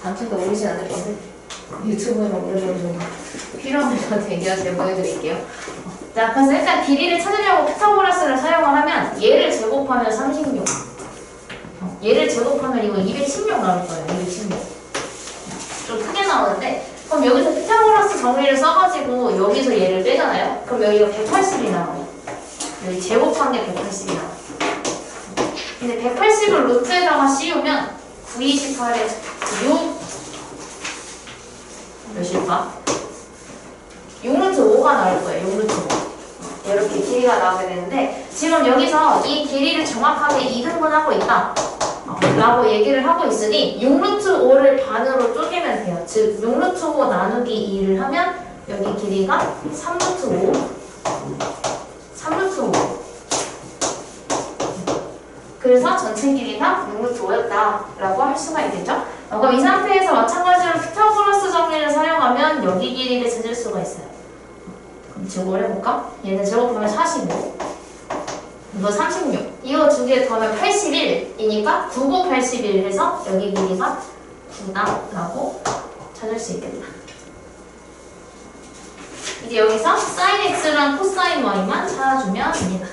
당첨도 오르진 않을 건데 유튜브에만 올려주는 필요하면 저한테 얘기하세요. 보여드릴게요. 자, 그래서 일단 길이를 찾으려고 피타고라스를 사용을 하면 얘를 제곱하면 36. 얘를 제곱하면 이거 216 나올 거예요. 216. 좀 크게 나오는데 그럼 여기서 피타고라스 정리를 써가지고 여기서 얘를 빼잖아요. 그럼 여기가 180이 나와요. 여기 제곱한 게 180이 나와요. 근데 180을 루트에다가 씌우면 9, 28에 6 몇일까? 6루트 5가 나올 거예요. 6루트 5. 이렇게 길이가 나오게 되는데 지금 여기서 이 길이를 정확하게 2등분하고 있다 라고 얘기를 하고 있으니 6루트 5를 반으로 쪼개면 돼요. 즉 6루트 5 나누기 2를 하면 여기 길이가 3루트 5 3루트 5 그래서 전체 길이가 6루트 5였다 라고 할 수가 있겠죠. 그럼 이 상태에서 마찬가지로 피타고라스 정리를 사용하면 여기 길이를 찾을 수가 있어요. 그럼 제곱을 해볼까? 얘는 제곱하면 45 이거 36 이거 두 개 더하면 81이니까 9, 9, 81 해서 여기 길이가 9다 라고 찾을 수 있겠다. 이제 여기서 sin x랑 코사인 y만 찾아주면 됩니다.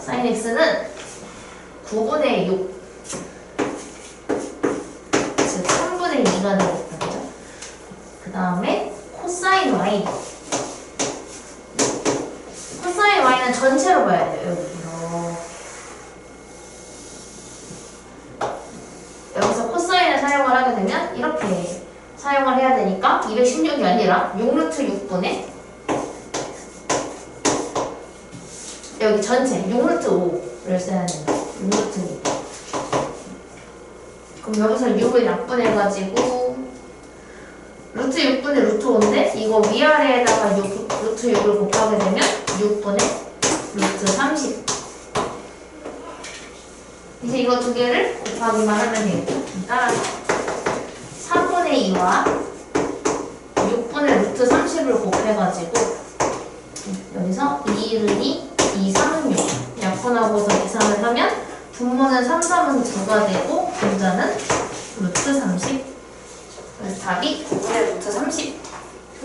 sin x는 9분의 6 즉 3분의 2가 되겠다. 그죠? 그 다음에 코사인 y 코사인 y는 전체로 봐야 돼요. 여기서 코사인을 사용을 하게 되면 이렇게 사용을 해야 되니까 216이 아니라 6루트 6분의 여기 전체 6루트 5를 써야 됩니다. 6루트 5 그럼 여기서 6을 약분해가지고 루트 6분의 루트 5인데 이거 위아래에다가 루트 6을 곱하게 되면 6분의 루트 30 이제 이거 두 개를 곱하기만 하면 되겠죠. 따라서 3분의 2와 6분의 루트 30을 곱해가지고 여기서 2는 2, 2, 3은 6 약분하고서 계산을 하면 분모는 3, 3은 2가 되고 분자는 루트 30 그래서 답이 9분의 루트 30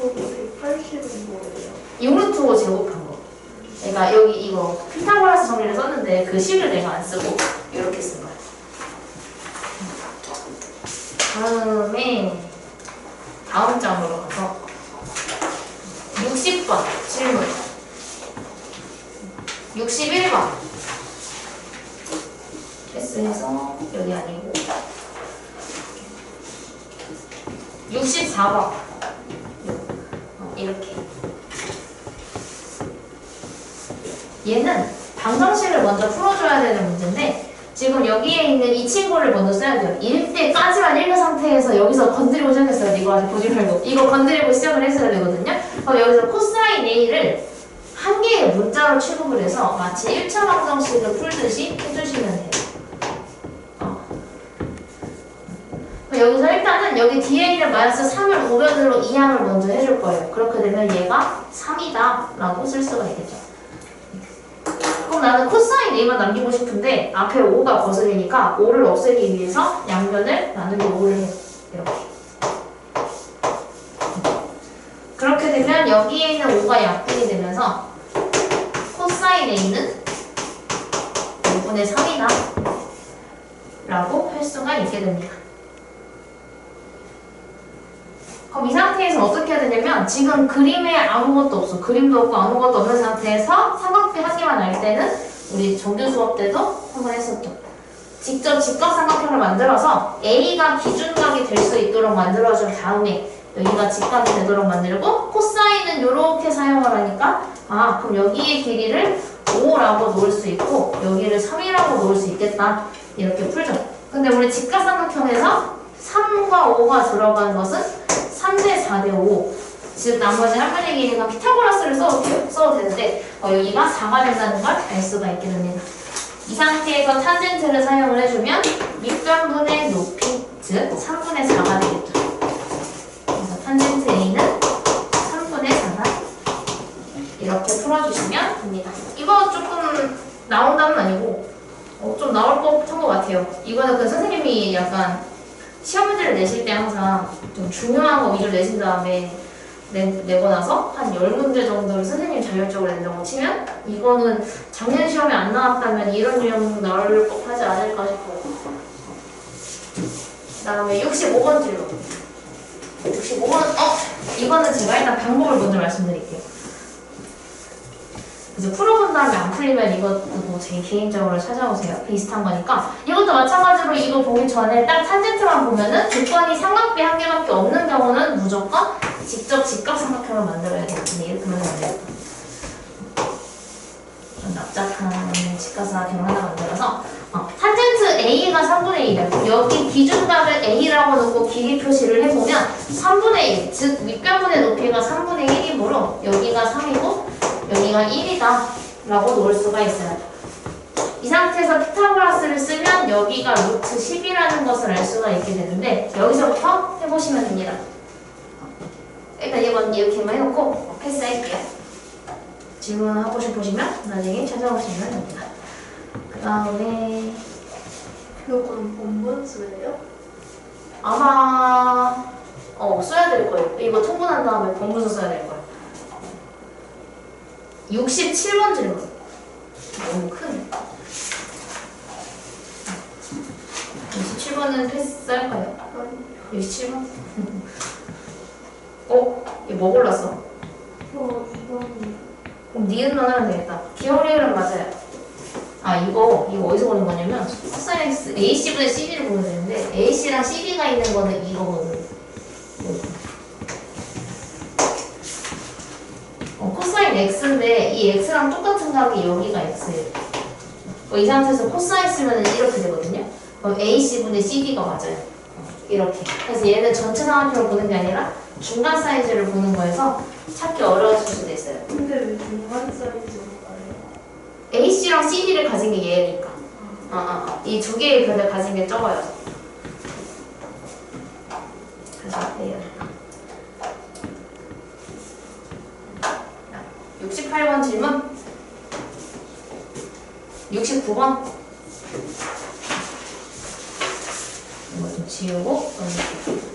180은 뭐예요? 6루트 5 제곱한 거. 내가 여기 이거 피타고라스 정리를 썼는데 그 식을 내가 안 쓰고 이렇게 쓴 거야. 다음 장으로 가서 60번 질문 61번 S에서 여기 아니고 64번 이렇게 얘는 방정식을 먼저 풀어줘야 되는 문제인데 지금 여기에 있는 이 친구를 먼저 써야 돼요. 1대까지만 읽은 상태에서 여기서 건드리고 시작했어요. 이거 아직 보지 말고 이거 건드리고 시작을 했어야 되거든요. 그럼 여기서 코사인 A를 한 개의 문자로 취급을 해서 마치 1차 방정식을 풀듯이 해주시면 돼요. 여기서 일단은 여기 뒤에 있는 마이너스 3을 고변으로 이항을 먼저 해줄 거예요. 그렇게 되면 얘가 3이다 라고 쓸 수가 있겠죠. 그럼 나는 코사인 A만 남기고 싶은데 앞에 5가 거슬리니까 5를 없애기 위해서 양변을 나누기 5를 해요. 이렇게. 그렇게 되면 여기에 있는 5가 약분이 되면서 코사인 A는 5분의 3이다 라고 할 수가 있게 됩니다. 그럼 이 상태에서 어떻게 해야 되냐면 지금 그림에 아무것도 없어. 그림도 없고 아무것도 없는 상태에서 삼각비 하기만 할 때는 우리 정규 수업 때도 한번 했었죠. 직접 직각삼각형을 만들어서 A가 기준각이 될 수 있도록 만들어준 다음에 여기가 직각이 되도록 만들고 코사인은 이렇게 사용을 하니까 그럼 여기의 길이를 5라고 놓을 수 있고 여기를 3이라고 놓을 수 있겠다. 이렇게 풀죠. 근데 우리 직각삼각형에서 3과 5가 들어간 것은 3대 4대 5 즉 나머지 한 분의 길이가 피타고라스를 써도 되는데 여기가 4가 된다는 걸 알 수가 있게 됩니다. 이 상태에서 탄젠트를 사용을 해주면 밑변분의 높이 즉 3분의 4가 되겠죠. 그래서 탄젠트 A는 3분의 4다 이렇게 풀어주시면 됩니다. 이거 조금 나온다는 아니고 좀 나올 법한 것 같아요. 같아요. 이거는 그 선생님이 약간 시험 문제를 내실 때 항상 좀 중요한 거 위주로 내신 다음에 내고 나서 한 10문제 정도를 선생님 자율적으로 낸다고 치면 이거는 작년 시험에 안 나왔다면 이런 유형 나올 법하지 않을까 싶어요. 그 다음에 65번 질문. 65번, 이거는 제가 일단 방법을 먼저 말씀드릴게요. 그래서 풀어본 다음에 안 풀리면 이것도 뭐 제 개인적으로 찾아오세요. 비슷한 거니까. 이것도 마찬가지로 이거 보기 전에 딱 탄젠트만 보면은 조건이 삼각비 한 개밖에 없는 경우는 무조건 직접 직각삼각형을 만들어야 되는데 이렇게 하면 안 돼요. 좀 납작한 직각삼각형을 하나 만들어서 탄젠트 A가 3분의 1이에요. 여기 기준각을 A라고 놓고 길이 표시를 해보면 3분의 1, 즉 윗변분의 높이가 3분의 1이므로 여기가 3이고 여기가 1이다 라고 놓을 수가 있어요. 이 상태에서 피타고라스를 쓰면 여기가 루트 10이라는 것을 알 수가 있게 되는데 여기서부터 해보시면 됩니다. 일단 이번 이렇게만 해놓고 패스할게요. 질문하고 싶으시면 나중에 찾아오시면 됩니다. 그 다음에 이거는 본분수예요? 아마 써야 될 거예요. 이거 통분한 다음에 본분수 써야 될 거예요. 67번 질문. 너무 크네. 67번은 패스할까요? 67번? 이거 뭐 골랐어? 이거는 그럼 니은만 하면 되겠다. 기억력은 맞아요. 이거 어디서 보는 거냐면 코사인스 AC분의 CD를 보면 되는데 AC랑 CD가 있는 거는 이거거든. 코사인 X인데 이 X랑 똑같은 각이 여기가 X예요. 이 상태에서 코사인 쓰면 이렇게 되거든요. 그럼 AC분의 CD가 맞아요. 이렇게. 그래서 얘는 전체 삼각형을 보는 게 아니라 중간 사이즈를 보는 거여서 찾기 어려웠을 수도 있어요. 근데 왜 중간 사이즈로 가요? AC랑 CD를 가진 게 얘니까. 이 두 개의 별을 가진 게 적어요. 그래서 얘가 68번 질문. 69번. 이거 좀 지우고 넘길게요.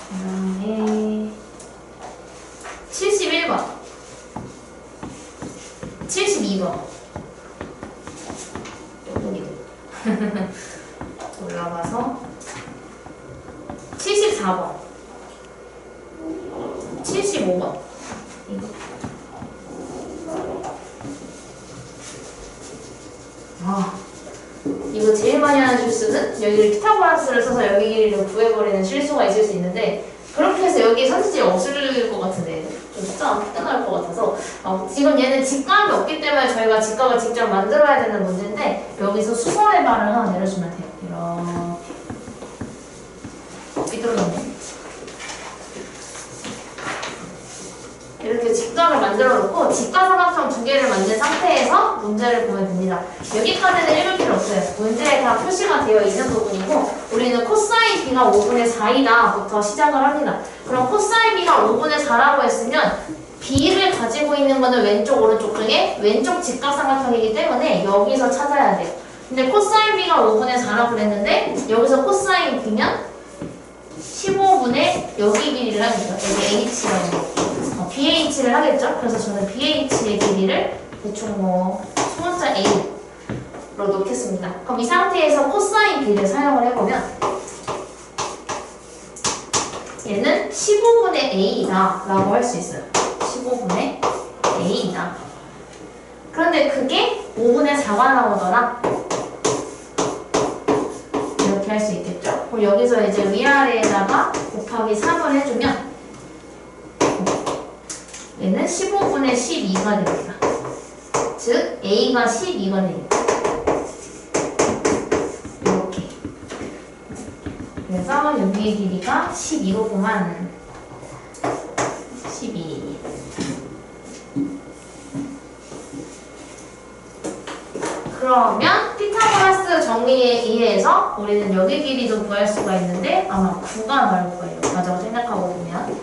그다음에 71번. 72번. 여기도 올라가서 74번. 75번. 이거 제일 많이 하는 실수는 여기를 피타고라스를 써서 여기 길이를 구해버리는 실수가 있을 수 있는데 그렇게 해서 여기 선택지가 없을 것 같은데 좀 숫자가 크게 나올 것 같아서 지금 얘는 직각이 없기 때문에 저희가 직각을 직접 만들어야 되는 문제인데 여기서 수선의 발을 하나 내려주면 돼요. 이렇게 삐뚤어졌네. 이렇게 직각을 만들어 놓고 직각삼각형 두 개를 만든 상태에서 문제를 보면 됩니다. 여기까지는 읽을 필요 없어요. 문제에 다 표시가 되어 있는 부분이고 우리는 코사인 B가 5분의 4이다 부터 시작을 합니다. 그럼 코사인 B가 5분의 4라고 했으면 B를 가지고 있는 거는 왼쪽 오른쪽 중에 왼쪽 직각삼각형이기 때문에 여기서 찾아야 돼요. 근데 코사인 B가 5분의 4라고 그랬는데 여기서 코사인 B면 15분의 여기 길이를 하겠죠. 여기 H라는 거. BH를 하겠죠? 그래서 저는 BH의 길이를 대충 소문자 A로 놓겠습니다. 그럼 이 상태에서 코사인 B를 사용을 해보면 얘는 15분의 A이다 라고 할 수 있어요. 15분의 A이다. 그런데 그게 5분의 4가 나오더라. 이렇게 할 수 있겠죠? 그럼 여기서 이제 위아래에다가 곱하기 3을 해주면 얘는 15분의 12가 됩니다. 즉 A가 12가 됩니다. 이렇게. 그래서 여기의 길이가 12로구만. 12. 그러면 피타고라스 정리에 의해서 우리는 여기 길이도 구할 수가 있는데 아마 9가 나올 거예요. 맞아 생각하고 보면.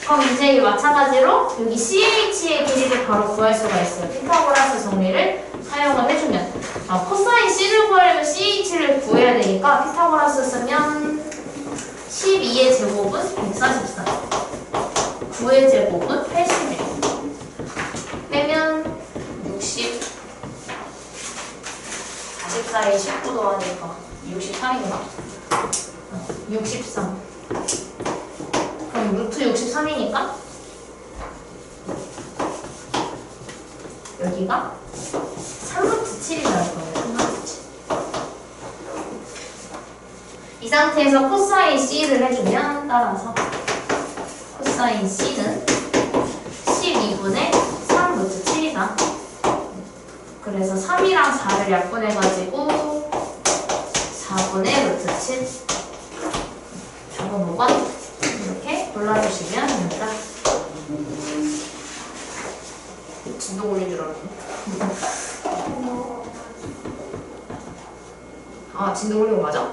그럼 이제 마찬가지로 여기 CH의 길이를 바로 구할 수가 있어요. 피타고라스 정리를 사용을 해주면 코사인 C를 구하려면 CH를 구해야 되니까 피타고라스 쓰면 12의 제곱은 144 9의 제곱은 81 빼면 60 44에 19 더하니까 63인가? 63 그럼 루트 63이니까 여기가 3루트 7이 나올 거예요. 3루트 7. 이 상태에서 코사인 C를 해주면 따라서 코사인 C는 12분의 3루트 7이다. 그래서 3이랑 4를 약분해가지고 4분의 루트 7 저거 5번 이렇게 골라주시면 됩니다. 진도 올린 줄 알았네. 아, 진도 올린 거 맞아?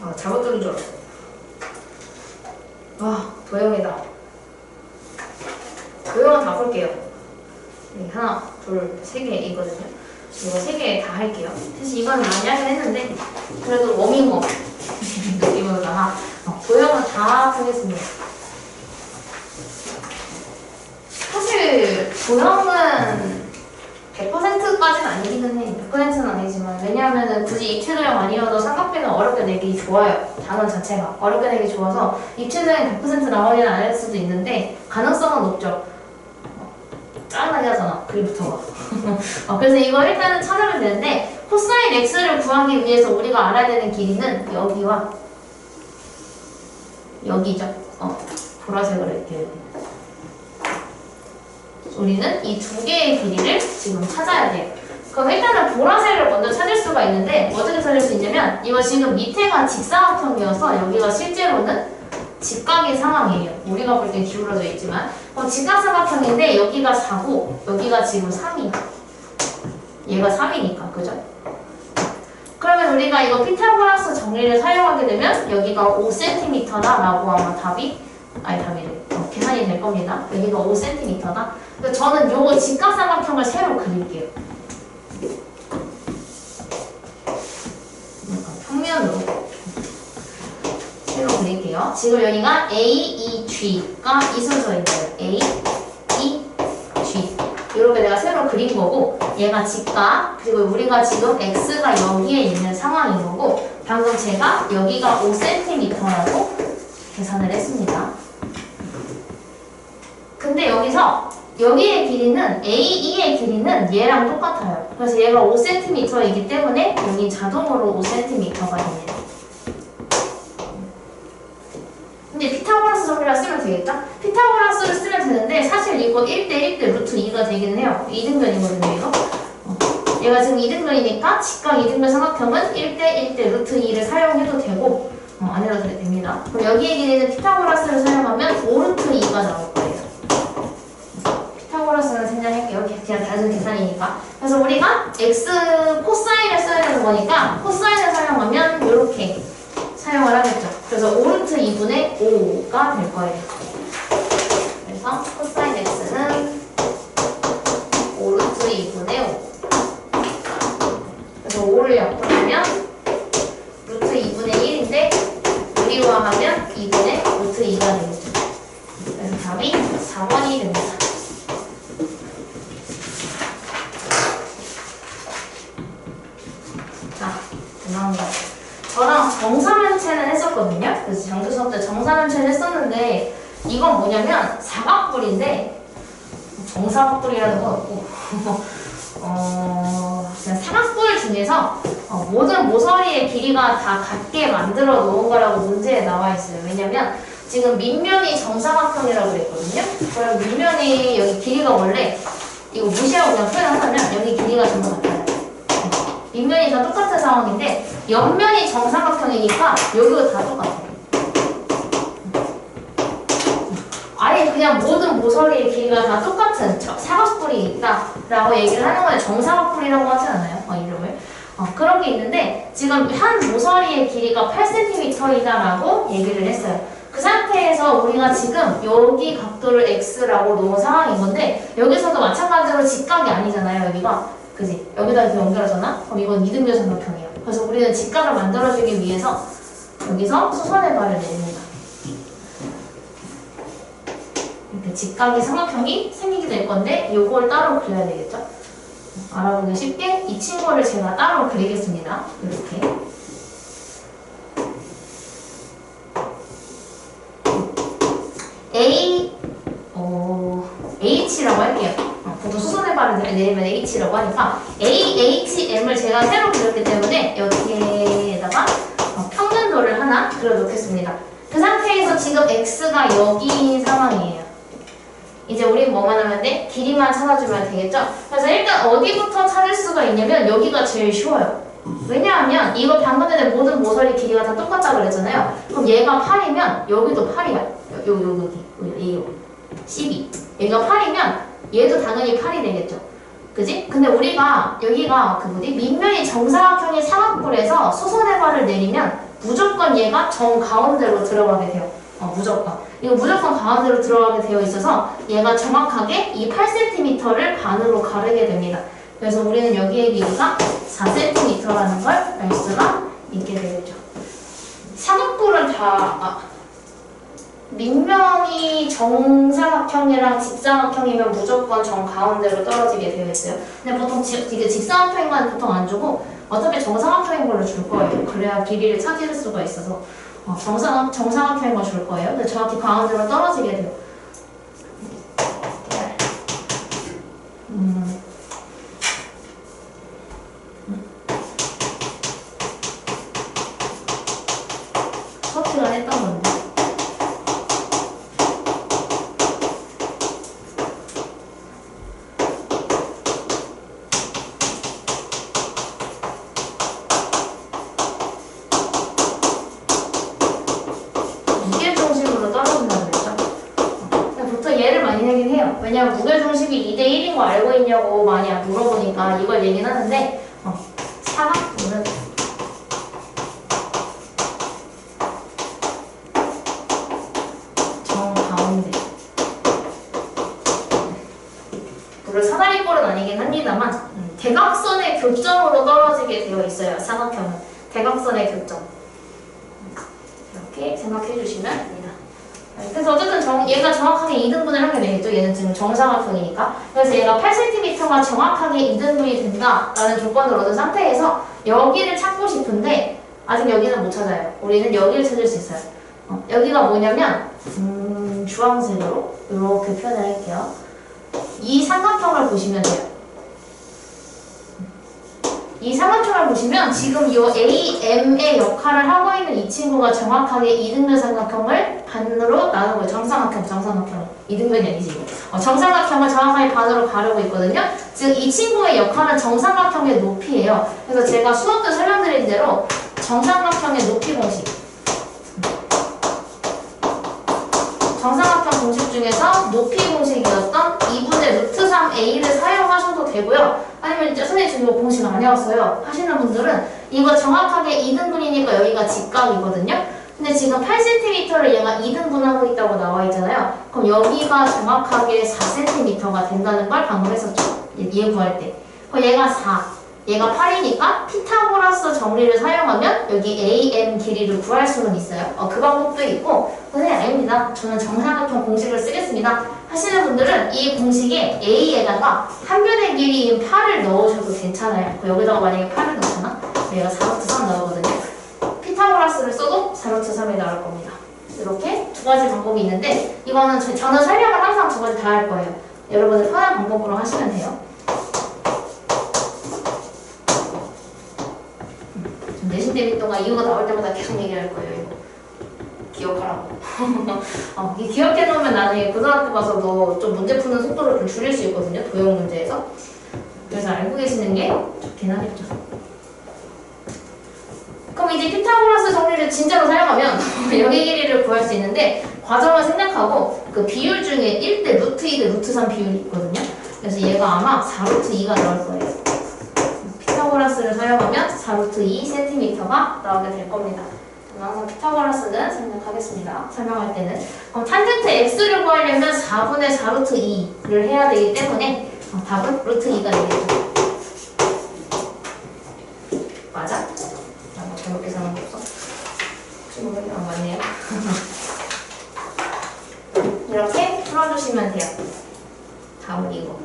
아, 잘못 들은 줄 알았어. 아, 도형이다. 도형은 다 풀게요. 네, 하나, 둘, 세 개 있거든요. 이거 세 개 다 할게요. 사실 이거는 많이 하긴 했는데 그래도 워밍업 느낌으로다가 도형은 다 하겠습니다. 사실 도형은 100%까지는 아니기는 해. 100%는 아니지만 왜냐하면 굳이 입체도형 아니어도 삼각비는 어렵게 내기 좋아요. 단원 자체가 어렵게 내기 좋아서 입체도형이 100% 나오지는 않을 수도 있는데 가능성은 높죠. 짜증나게 하잖아 그림부터가. 그래서 이거 일단은 찾으면 되는데 코사인 x를 구하기 위해서 우리가 알아야 되는 길이는 여기와 여기죠. 보라색으로 이렇게 우리는 이 두 개의 길이를 지금 찾아야 돼요. 그럼 일단은 보라색을 먼저 찾을 수가 있는데 어떻게 찾을 수 있냐면 이거 지금 밑에가 직사각형이어서 여기가 실제로는 직각의 상황이에요. 우리가 볼 땐 기울어져 있지만 직각삼각형인데 여기가 4고 여기가 지금 3이야. 얘가 3이니까 그죠? 그러면 우리가 이거 피타고라스 정리를 사용하게 되면 여기가 5cm다 라고 아마 답이래. 계산이 될 겁니다. 여기가 5cm다. 그러니까 저는 요거 직각삼각형을 새로 그릴게요. 평면으로 새로 그릴게요. 지금 여기가 A, E, G가 이 순서인 거예요. A, E, G. 이렇게 내가 새로 그린 거고 얘가 직각 그리고 우리가 지금 X가 여기에 있는 상황인 거고 방금 제가 여기가 5cm라고 계산을 했습니다. 근데 여기서 여기의 길이는 A2의 길이는 얘랑 똑같아요. 그래서 얘가 5cm이기 때문에 여기 자동으로 5cm가 됩니다. 근데 피타고라스 정리를 쓰면 되겠죠? 피타고라스를 쓰면 되는데 사실 이거 1대1대 루트 2가 되긴 해요. 2등변이거든요 이거. 얘가 지금 2등변이니까 직각 2등변 삼각형은 1대1대 루트 2를 사용해도 되고 안 해도 됩니다. 그럼 여기의 길이는 피타고라스를 사용하면 5루트 2가 나올 거예요. 피타고라스는 생략할게요. 그냥 단순 계산이니까. 그래서 우리가 x 코사인을 써야 되는 거니까 코사인을 사용하면 이렇게 사용을 하겠죠. 그래서 5루트 2분의 5가 될 거예요. 그래서 코사인 x는 5루트 2분의 5. 그래서 5를 약분하면 루트 2분의 1인데 유리화하면 2분의 루트 2가 되겠죠. 그래서 답이 4번이 됩니다. 자, 죄송합니다. 저랑 정사면체는 했었거든요. 그래서 장교 수업 때 정사면체를 했었는데 이건 뭐냐면 사각뿔인데 정사각뿔이라는 건 없고 그냥 사각뿔 중에서 모든 모서리의 길이가 다 같게 만들어 놓은 거라고 문제에 나와 있어요. 왜냐면 지금 밑면이 정사각형이라고 그랬거든요. 그럼 밑면이 여기 길이가 원래 이거 무시하고 그냥 표현하자면 여기 길이가 전부 같아요. 밑면이 다 똑같은 상황인데 옆면이 정사각형이니까 여기가 다 똑같아요. 아예 그냥 모든 모서리의 길이가 다 똑같은 사각뿔이 있다라고 얘기를 하는 거예요. 정사각뿔이라고 하지 않아요? 이름을. 그런 게 있는데 지금 한 모서리의 길이가 8cm이다라고 얘기를 했어요. 그 그 상태에서 우리가 지금 여기 각도를 x라고 놓은 상황인 건데 여기서도 마찬가지로 직각이 아니잖아요. 여기가. 그지? 여기다 이렇게 연결하잖아? 그럼 이건 이등변 삼각형이에요. 그래서 우리는 직각을 만들어주기 위해서 여기서 수선의 발을 내립니다. 이렇게 직각의 삼각형이 생기게 될 건데 요걸 따로 그려야 되겠죠? 알아보기 쉽게 이 친구를 제가 따로 그리겠습니다. 이렇게. H라고 할게요. 보통 수선의 발을 내리면 H라고 하니까 AHM을 제가 새로 그렸기 때문에 여기에다가 평면도를 하나 그려놓겠습니다. 그 상태에서 지금 X가 여기인 상황이에요. 이제 우린 뭐만 하면 돼? 길이만 찾아주면 되겠죠? 그래서 일단 어디부터 찾을 수가 있냐면 여기가 제일 쉬워요. 왜냐하면 이거 방금 전에 모든 모서리 길이가 다 똑같다고 그랬잖아요. 그럼 얘가 8이면 여기도 8이야. 여기 12. 얘가 8이면 얘도 당연히 8이 되겠죠. 그지? 근데 우리가 여기가 그 뭐지? 밑면이 정사각형의 사각뿔에서 수선의 발을 내리면 무조건 얘가 정 가운데로 들어가게 돼요. 무조건. 이거 무조건 가운데로 들어가게 되어 있어서 얘가 정확하게 이 8cm를 반으로 가르게 됩니다. 그래서 우리는 여기의 길이가 4cm라는 걸 알 수가 있게 되겠죠. 사각뿔은 밑면이 정사각형이랑 직사각형이면 무조건 정 가운데로 떨어지게 되어 있어요. 근데 보통 이게 직사각형인 건 보통 안 주고 어차피 정사각형인 걸로 줄 거예요. 그래야 길이를 찾을 수가 있어서 정사각형인 걸 줄 거예요. 근데 정확히 가운데로 떨어지게 돼요. 수업 시간에 했던 건데. 무게중심으로 떨어진다고 그랬죠? 보통 얘를 많이 하긴 해요. 왜냐면 무게중심이 2대1인 거 알고 있냐고 많이 물어보니까 이걸 얘기는 하는데 사각뿔은 정가운데 물론 사다리꼴은 아니긴 합니다만 대각선의 교점으로 떨어지게 되어 있어요. 사각형은 대각선의 교점 이렇게 생각해 주시면 됩니다. 그래서 어쨌든 얘가 정확하게 2등분을 하게 되겠죠. 얘는 지금 정사각형이니까. 그래서 얘가 8cm가 정확하게 2등분이 된다라는 조건을 얻은 상태에서 여기를 찾고 싶은데 아직 여기는 못 찾아요. 우리는 여기를 찾을 수 있어요. 여기가 뭐냐면 주황색으로 이렇게 표현을 할게요. 이 삼각형을 보시면 돼요. 이 삼각형을 보시면 지금 이 AM의 역할을 하고 있는 이 친구가 정확하게 이등변 삼각형을 반으로 나눈 거예요. 정사각형. 이등변이 아니지. 정사각형을 정확하게 반으로 가르고 있거든요. 즉 이 친구의 역할은 정사각형의 높이예요. 그래서 제가 수업 때 설명드린 대로 정사각형의 높이 공식. 정사각형 공식 중에서 높이 공식이었던 2분의 루트 3a를 사용하셔도 되고요. 아니면 이제 선생님 지금 이거 공식 안 해왔어요 하시는 분들은 이거 정확하게 2등분이니까 여기가 직각이거든요. 근데 지금 8cm를 얘가 2등분하고 있다고 나와 있잖아요. 그럼 여기가 정확하게 4cm가 된다는 걸 방금 했었죠. 얘 구할 때. 그럼 얘가 4. 얘가 8이니까 피타고라스 정리를 사용하면 여기 AM 길이를 구할 수는 있어요. 그 방법도 있고 선생님 아닙니다. 저는 정사각형 공식을 쓰겠습니다 하시는 분들은 이 공식에 A에다가 한 변의 길이인 8을 넣으셔도 괜찮아요. 여기다가 만약에 8을 넣잖아? 얘가 4루트 3 나오거든요. 피타고라스를 써도 4루트 3이 나올 겁니다. 이렇게 두 가지 방법이 있는데 이거는 저는 설명을 항상 두 가지 다 할 거예요. 여러분들 편한 방법으로 하시면 돼요. 내신 대비 동안 이유가 나올 때마다 계속 얘기할 거예요. 이거 기억하라고. 이 기억해 놓으면 나중에 고등학교 가서 너 좀 문제 푸는 속도를 좀 줄일 수 있거든요. 도형 문제에서. 그래서 알고 계시는 게 좋긴 하겠죠. 그럼 이제 피타고라스 정리를 진짜로 사용하면 여기 길이를 구할 수 있는데 과정을 생략하고 그 비율 중에 1대 루트 2대 루트 3 비율이 있거든요. 그래서 얘가 아마 4루트 2가 나올 거예요. 피타고라스를 사용하면 4루트 2cm가 나오게 될 겁니다. 항상 피타고라스는 생략하겠습니다. 설명할 때는. 그럼 탄젠트 x를 구하려면 4분의 4 루트 2를 해야 되기 때문에 답은 루트 2가 되겠죠. 맞아? 뭐 잘못 계산한 거 없어? 혹시 맞네요. 이렇게 풀어주시면 돼요. 답은 이거.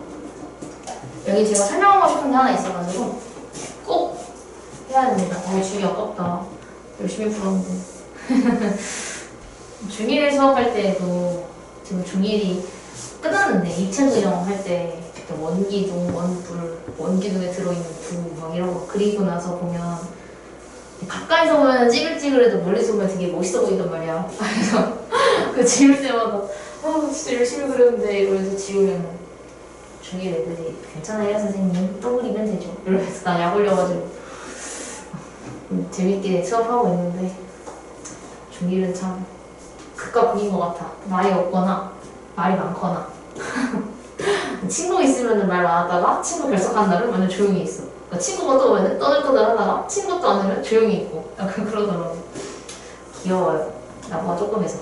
여기 제가 설명하고 싶은 게 하나 있어가지고 꼭 해야 됩니다. 주기 아깝다. 열심히 풀었는데. 중1 수업할 때도 지금 중1이 끝났는데 입체근형 할 때 원기둥, 원불, 원기둥에 들어있는 부 막 이런 거 그리고 나서 보면 가까이서 보면 찌글찌글해도 멀리서 보면 되게 멋있어 보인단 말이야. 그래서 그 지울 때마다 진짜 열심히 그렸는데 이러면서 지우면 중1 애들이 괜찮아요 선생님 또 그리면 되죠 이러면서 나 약 올려가지고 재밌게 수업하고 있는데 중1은 참 극과 극인 것 같아. 말이 없거나 말이 많거나 친구 있으면 말 많았다가 친구 결석한 날은 완전 조용히 있어. 그러니까 친구가 또 오면 떠들떠들 하다가 친구 또 안 오면 조용히 있고 약간 그러더라고. 귀여워요. 나보다 조금 해서.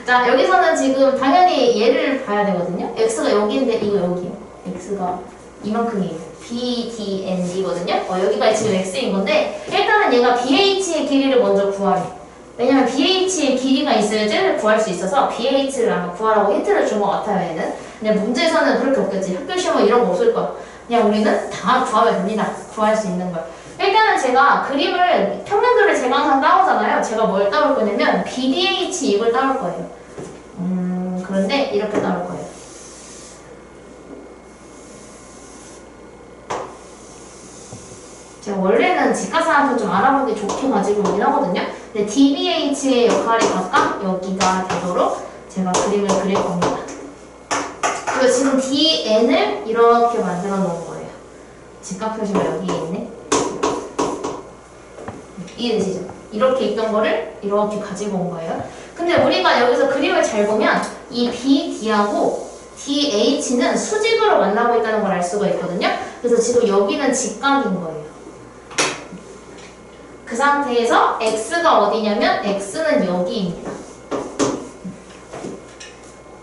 자, 여기서는 지금 당연히 얘를 봐야 되거든요. x가 여기인데 이거 여기요. x가 이만큼이에요. B, D, N, D거든요. 여기가 지금 x인 건데 일단은 얘가 BH의 길이를 먼저 구하래. 왜냐면 BH의 길이가 있어야 쟤를 구할 수 있어서 BH를 아마 구하라고 힌트를 준 것 같아요, 얘는. 근데 문제에서는 그렇게 없겠지. 학교 시험은 이런 거 없을 거야. 그냥 우리는 다 구하면 됩니다. 구할 수 있는 걸. 일단은 제가 그림을 평면도를 제가 항상 따오잖아요. 제가 뭘 따올 거냐면 BDH 이걸 따올 거예요. 그런데 이렇게 따올 거예요. 제가 원래는 직가상학표 좀 알아보기 좋게 가지고 오긴 하거든요. 근데 DBH의 역할이 각각 여기가 되도록 제가 그림을 그릴 겁니다. 그리고 지금 DN을 이렇게 만들어 놓은 거예요. 직각표시가 여기에 있네. 이해되시죠? 이렇게 있던 거를 이렇게 가지고 온 거예요. 근데 우리가 여기서 그림을 잘 보면 이 BD하고 DH는 수직으로 만나고 있다는 걸 알 수가 있거든요. 그래서 지금 여기는 직각인 거예요. 그 상태에서 X가 어디냐면 X는 여기입니다.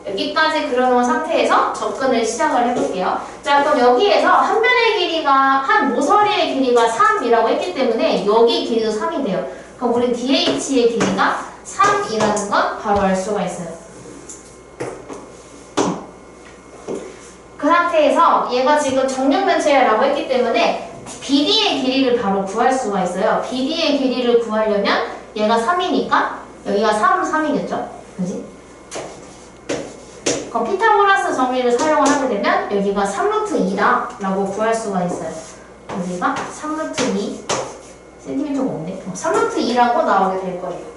여기까지 그려놓은 상태에서 접근을 시작을 해볼게요. 자, 그럼 여기에서 한 변의 길이가, 한 모서리의 길이가 3이라고 했기 때문에 여기 길이도 3이 돼요. 그럼 우리 DH의 길이가 3이라는 건 바로 알 수가 있어요. 그 상태에서 얘가 지금 정육면체라고 했기 때문에 BD의 길이를 바로 구할 수가 있어요. BD의 길이를 구하려면 얘가 3이니까 여기가 3, 3이겠죠? 그지? 그럼 피타고라스 정리를 사용을 하게 되면 여기가 3루트 2다 라고 구할 수가 있어요. 여기가 3루트 2 cm가 없네. 3루트 2라고 나오게 될 거예요.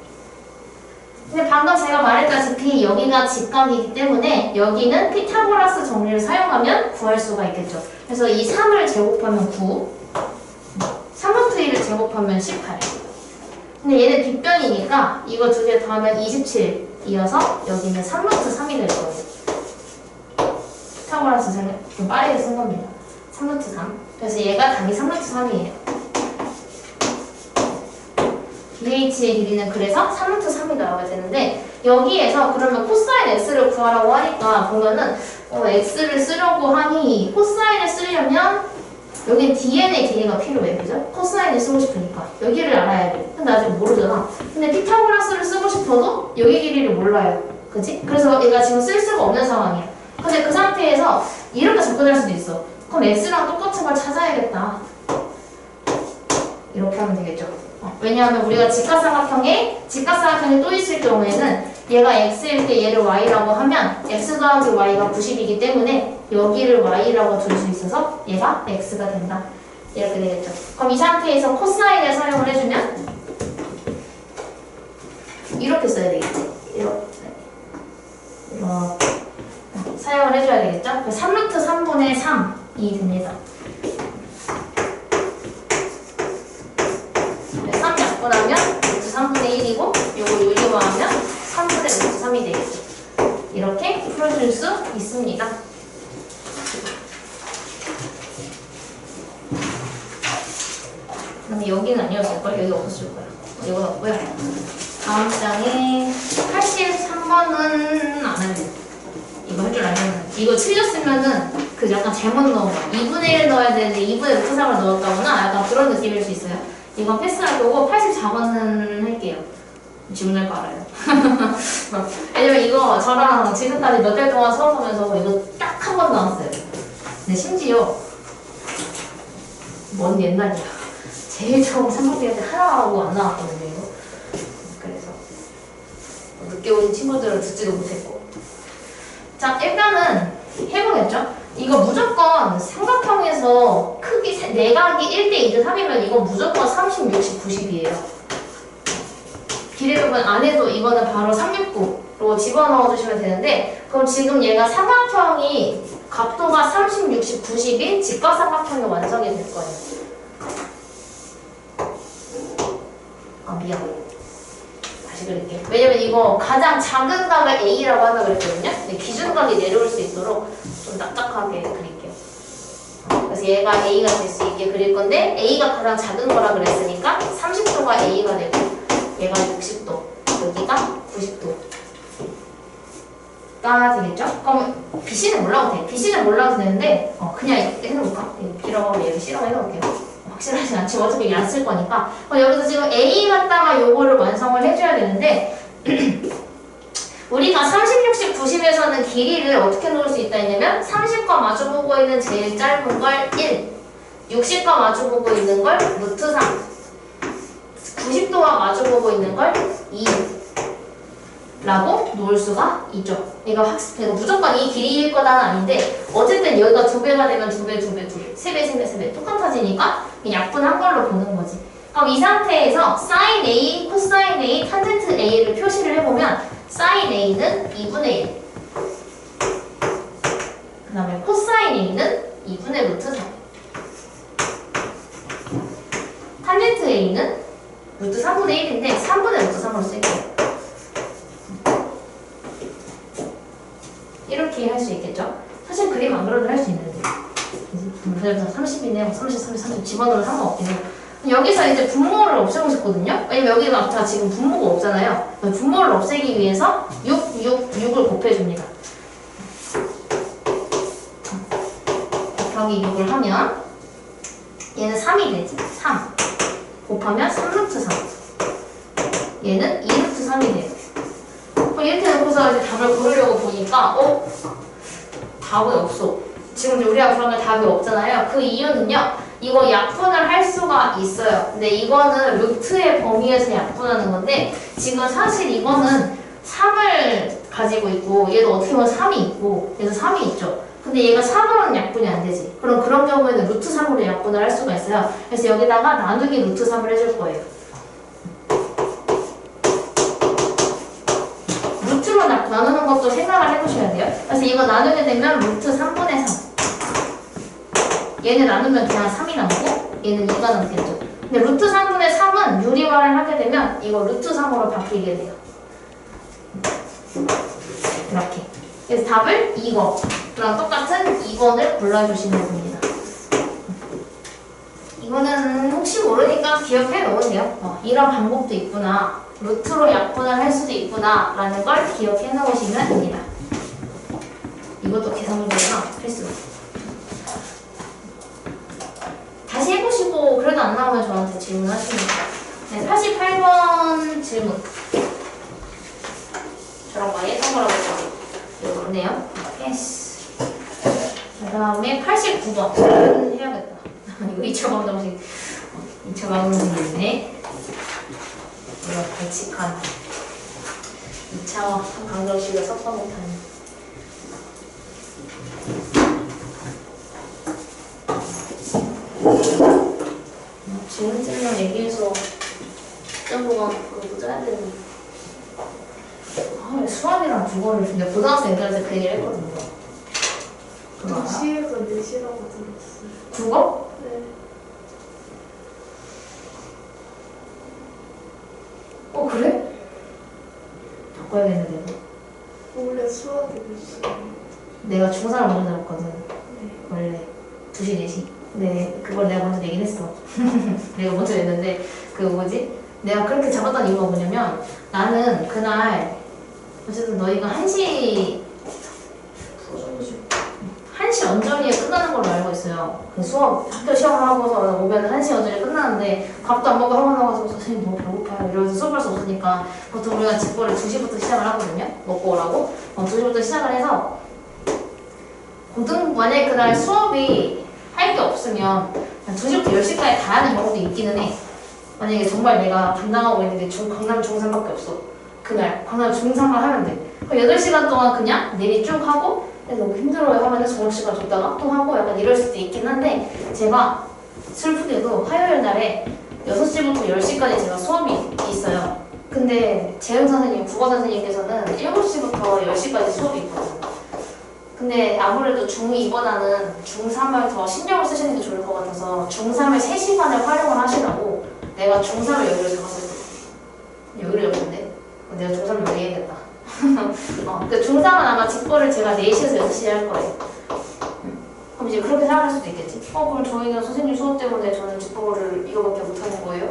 근데 방금 제가 말했다시피 여기가 직각이기 때문에 여기는 피타고라스 정리를 사용하면 구할 수가 있겠죠. 그래서 이 3을 제곱하면 9, 3루트 2를 제곱하면 18. 근데 얘는 빗변이니까 이거 두 개 더하면 27이어서 여기는 3루트 3이 될 거예요. 피타고라스 좀 빠르게 쓴 겁니다. 3루트 3. 그래서 얘가 답이 3루트 3이에요. BH의 길이는 그래서 3루트 3이 나와야 되는데 여기에서 그러면 코사인 x를 구하라고 하니까 보면은 x를 쓰려고 하니 코사인을 쓰려면 여긴 dn의 길이가 필요해. 그죠? 코사인을 쓰고 싶으니까 여기를 알아야 돼. 근데 아직 모르잖아. 근데 피타고라스를 쓰고 싶어도 여기 길이를 몰라요. 그치? 그래서 얘가 지금 쓸 수가 없는 상황이야. 근데 그 상태에서 이렇게 접근할 수도 있어. 그럼 x랑 똑같은 걸 찾아야겠다. 이렇게 하면 되겠죠. 왜냐하면 우리가 직각삼각형이 또 있을 경우에는 얘가 x일 때 얘를 y라고 하면 x 더하기 y가 90이기 때문에 여기를 y라고 둘 수 있어서 얘가 x가 된다. 이렇게 되겠죠. 그럼 이 상태에서 코사인을 사용을 해주면 이렇게 써야 되겠지. 이렇게 사용을 해줘야 되겠죠. 3루트 3분의 3이 됩니다. 3 잡고 나면 루트 3분의 1이고 요거 유리화하면 3분의 루트 3이 되겠죠. 이렇게 풀어줄 수 있습니다. 그럼 여기는 아니었을걸? 여기 없었을 거야. 이거 없고요. 다음 장에 83번은 안 할래요. 이거 할 줄 알면 이거 틀렸으면은 그 약간 잘못 넣은 거 2분의 1 넣어야 되는데 2분의 루트 3을 넣었다거나 약간 그런 느낌일 수 있어요. 이건 패스할 거고 84번은 할게요. 질문할 거 알아요. 왜냐면 이거 저랑 지금까지 몇 달 동안 수업하면서 이거 딱 한 번 나왔어요. 근데 심지어 먼 옛날이야. 제일 처음 삼각대한테 하나하고 안 나왔거든요. 이거. 그래서 늦게 온 친구들은 듣지도 못했고. 자, 일단은 해보겠죠? 이거 무조건 삼각형에서 크기 내각이 1대 2대 3이면 이건 무조건 30, 60, 90이에요. 비례부분 안에도 이거는 바로 369로 집어넣어 주시면 되는데, 그럼 지금 얘가 삼각형이 각도가 30, 60, 90이 직각삼각형이 완성이 될 거예요. 아, 미안. 다시 그릴게요. 왜냐면 이거 가장 작은 각을 A라고 한다고 그랬거든요. 근데 기준각이 내려올 수 있도록 좀 딱딱하게 그릴게요. 그래서 얘가 A가 될 수 있게 그릴 건데, A가 가장 작은 거라 그랬으니까 30도가 A가 되고, 얘가 60도, 여기가 90도가 되겠죠? 그럼 BC는 몰라도 돼. BC는 몰라도 되는데, 그냥 이렇게 해놓을까? B라고 얘를 C라고 해놓을게요. 확실하지 않지. 어차피 안 쓸 거니까. 여기서 지금 A 갖다가 요거를 완성을 해줘야 되는데, 우리가 30, 60, 90에서는 길이를 어떻게 놓을 수 있다 했냐면 30과 마주보고 있는 제일 짧은 걸 1, 60과 마주보고 있는 걸 루트 3, 90도와 마주보고 있는 걸 2 라고 놓을 수가 있죠. 그러니까 무조건 이 길이일 거다는 아닌데, 어쨌든 여기가 2배가 되면 2배, 2배, 2배, 3배, 3배, 3배 똑같아지니까 약분한 걸로 보는 거지. 그럼 이 상태에서 sin A, 코사인 A, 탄젠트 A를 표시를 해보면 sin A는 2분의 1, 그 다음에 코사인 A는 2분의 루트 3, 탄젠트 A는 루트 3분의 1인데 3분의 루트 3으로 쓸게요. 이렇게 할 수 있겠죠? 사실 그림 안 그려도 할 수 있는데, 그래서 30이네, 30, 30, 30 집어넣어도 상관없긴 해요. 여기서 이제 분모를 없애고 싶거든요? 왜냐면 여기가 다 지금 분모가 없잖아요. 분모를 없애기 위해서 6을 곱해줍니다. 곱하기 6을 하면 얘는 3이 되지. 3 곱하면 3루트 3, 얘는 2루트 3이 돼요. 이렇게 놓고서 이제 답을 고르려고 보니까 답이 없어. 지금 우리가 그러면 답이 없잖아요. 그 이유는요, 이거 약분을 할 수가 있어요. 근데 이거는 루트의 범위에서 약분하는 건데, 지금 사실 이거는 3을 가지고 있고, 얘도 어떻게 보면 3이 있고, 얘도 3이 있죠. 근데 얘가 3으로는 약분이 안 되지. 그럼 그런 경우에는 루트 3으로 약분을 할 수가 있어요. 그래서 여기다가 나누기 루트 3을 해줄 거예요. 루트로 나누는 것도 생각을 해보셔야 돼요. 그래서 이거 나누게 되면 루트 3분의 3. 얘는 나누면 그냥 3이 남고, 얘는 2가 남겠죠. 근데 루트 3분의 3은 유리화를 하게 되면 이거 루트 3으로 바뀌게 돼요. 이렇게. 그래서 답을 2번랑 똑같은 2번을 골라주시면 됩니다. 이거는 혹시 모르니까 기억해 놓으세요. 이런 방법도 있구나. 루트로 약분을 할 수도 있구나 라는 걸 기억해 놓으시면 됩니다. 이것도 계산 문제구나. 필수. 다시 해보시고 그래도 안 나오면 저한테 질문하시면 돼요. 네, 88번 질문. 저랑 많이 했던 거라고 이거 맞네요. 예스. 그 다음에 89번 해야겠다. 이거 2차 방정식 2차 방정식이네. 이거 발칙한 2차 방정식을 섞어 못하는. 질문들만 얘기해서 점보가 그거 짜야 되는데. 수학이랑 국어를 근데 고등학생 애들한테 그 얘기를 했거든요. 그거 알아? 시에서 4시라고 들었어요. 국어? 네. 그래? 바꿔야겠는데. 원래 수학이 4시예요. 내가 중3을 먼저 들었거든. 네. 원래 2시, 4시. 근데 그걸 내가 먼저 내긴 했어. 내가 먼저 냈는데 그 뭐지? 내가 그렇게 잡았던 이유가 뭐냐면 나는 그날 어쨌든 너희가 1시 언저리에 끝나는 걸로 알고 있어요. 그 수업 학교 시험을 하고서 오면 1시 언저리에 끝나는데 밥도 안 먹고 학원 나가서 선생님 너무 배고파요 이러면서 수업할 수 없으니까 보통 우리가 직보를 2시부터 시작을 하거든요. 먹고 오라고 2시부터 시작을 해서 만약에 그날 수업이 할 게 없으면 2시부터 10시까지 다 하는 경우도 있기는 해. 만약에 정말 내가 담당하고 있는 게 강남 중3밖에 없어. 그날 강남 중3만 하면 돼. 그럼 8시간 동안 그냥 내리 쭉 하고 너무 힘들어요 하면은 저녁시간 줬다가 또 하고 약간 이럴 수도 있긴 한데 제가 슬프게도 화요일 날에 6시부터 10시까지 제가 수업이 있어요. 근데 재영 선생님, 국어 선생님께서는 7시부터 10시까지 수업이 있거든요. 근데 아무래도 중2보다는 중3을 더 신경을 쓰시는 게 좋을 것 같아서 중3을 3시간을 활용을 하시라고 내가 중3을 여기를 잡았었어. 여기를 잡았는데 내가 중3을 여기 해야겠다. 그 중3은 아마 직보를 제가 4시에서 6시에 할 거예요. 그럼 이제 그렇게 생각할 수도 있겠지. 그럼 저희는 선생님 수업 때문에 저는 직보를 이거밖에 못하는 거예요?